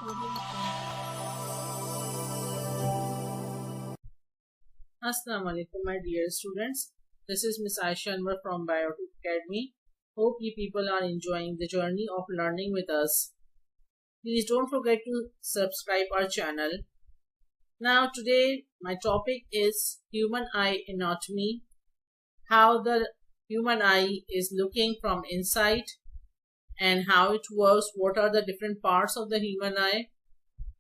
Assalamu alaikum, my dear students. This is Miss Aisha Anwar from Biotic Academy. Hope you people are enjoying the journey of learning with us. Please don't forget to subscribe our channel. Now today my topic is human eye anatomy, how the human eye is looking from inside and how it works, what are the different parts of the human eye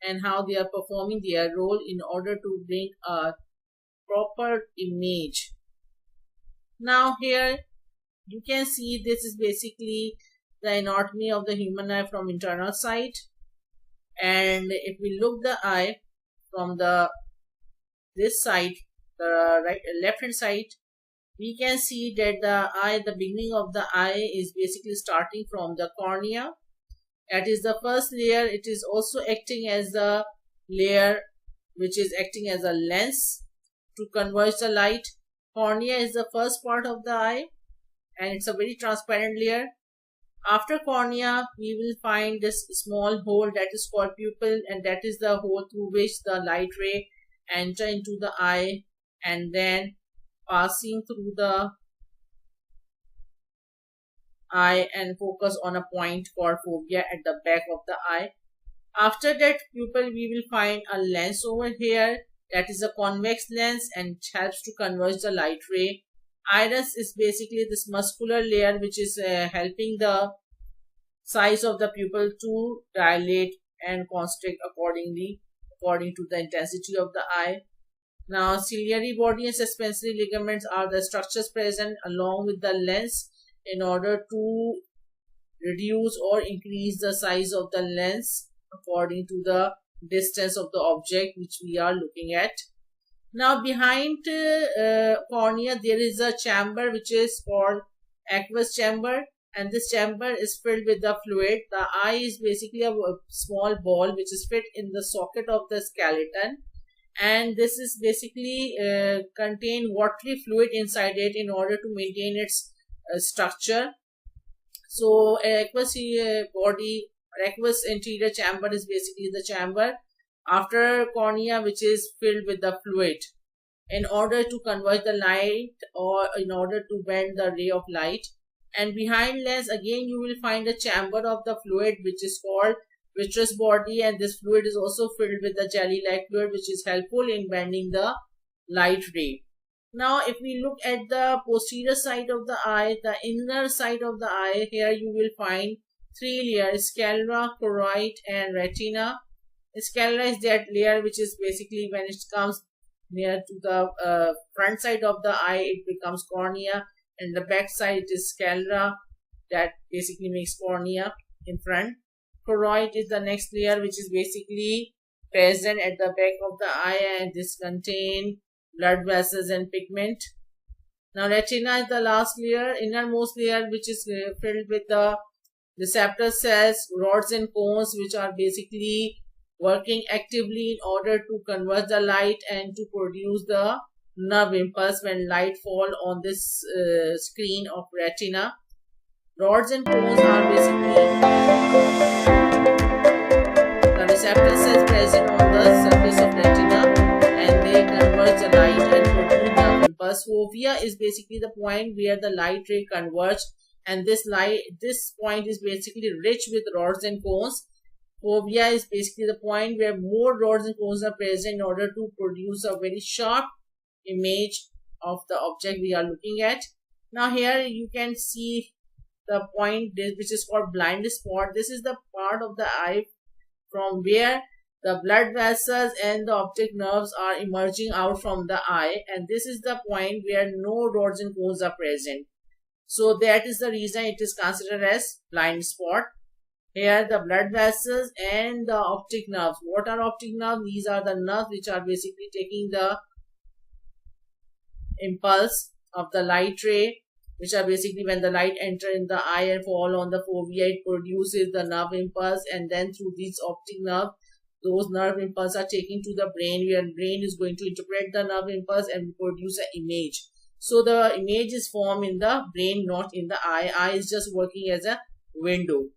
and how they are performing their role in order to bring a proper image. Now here you can see this is basically the anatomy of the human eye from internal side, and if we look the eye from this side, the left hand side, we can see that the beginning of the eye is basically starting from the cornea. That is the first layer. It is also acting as the layer which is acting as a lens to converge the light. Cornea is the first part of the eye and it's a very transparent layer. After cornea, we will find this small hole that is called pupil, and that is the hole through which the light ray enter into the eye and then passing through the eye and focus on a point called fovea at the back of the eye. After that pupil, we will find a lens over here. That is a convex lens and it helps to converge the light ray. Iris is basically this muscular layer which is helping the size of the pupil to dilate and constrict according to the intensity of the eye. Now ciliary body and suspensory ligaments are the structures present along with the lens in order to reduce or increase the size of the lens according to the distance of the object which we are looking at. Now behind cornea there is a chamber which is called aqueous chamber, and this chamber is filled with the fluid. The eye is basically a small ball which is fit in the socket of the skeleton, and this is basically contain watery fluid inside it in order to maintain its structure. So aqueous body, aqueous anterior chamber is basically the chamber after cornea which is filled with the fluid in order to convert the light or in order to bend the ray of light. And behind lens again you will find a chamber of the fluid which is called vitreous body, and this fluid is also filled with the jelly like fluid which is helpful in bending the light ray. Now if we look at the posterior side of the eye, the inner side of the eye, here you will find three layers: sclera, choroid and retina. Sclera is that layer which is basically when it comes near to the front side of the eye it becomes cornea, and the back side it is sclera that basically makes cornea in front. Choroid is the next layer which is basically present at the back of the eye, and this contain blood vessels and pigment. Now retina is the last layer, innermost layer, which is filled with the receptor cells, rods and cones which are basically working actively in order to convert the light and to produce the nerve impulse when light fall on this screen of retina. Rods and cones are basically the receptor cells present on the surface of retina, and they convert the light and produce nerve impulse. Fovea is basically the point where the light ray converges, and this point is basically rich with rods and cones. Fovea is basically the point where more rods and cones are present in order to produce a very sharp image of the object we are looking at. Now here you can see the point which is called blind spot. This is the part of the eye from where the blood vessels and the optic nerves are emerging out from the eye, and this is the point where no rods and cones are present. So that is the reason it is considered as blind spot. Here the blood vessels and the optic nerves. What are optic nerves? These are the nerves which are basically taking the impulse of the light ray, which are basically when the light enter in the eye and fall on the fovea, it produces the nerve impulse, and then through these optic nerve, those nerve impulses are taken to the brain, where brain is going to interpret the nerve impulse and produce an image. So the image is formed in the brain, not in the eye. Eye is just working as a window.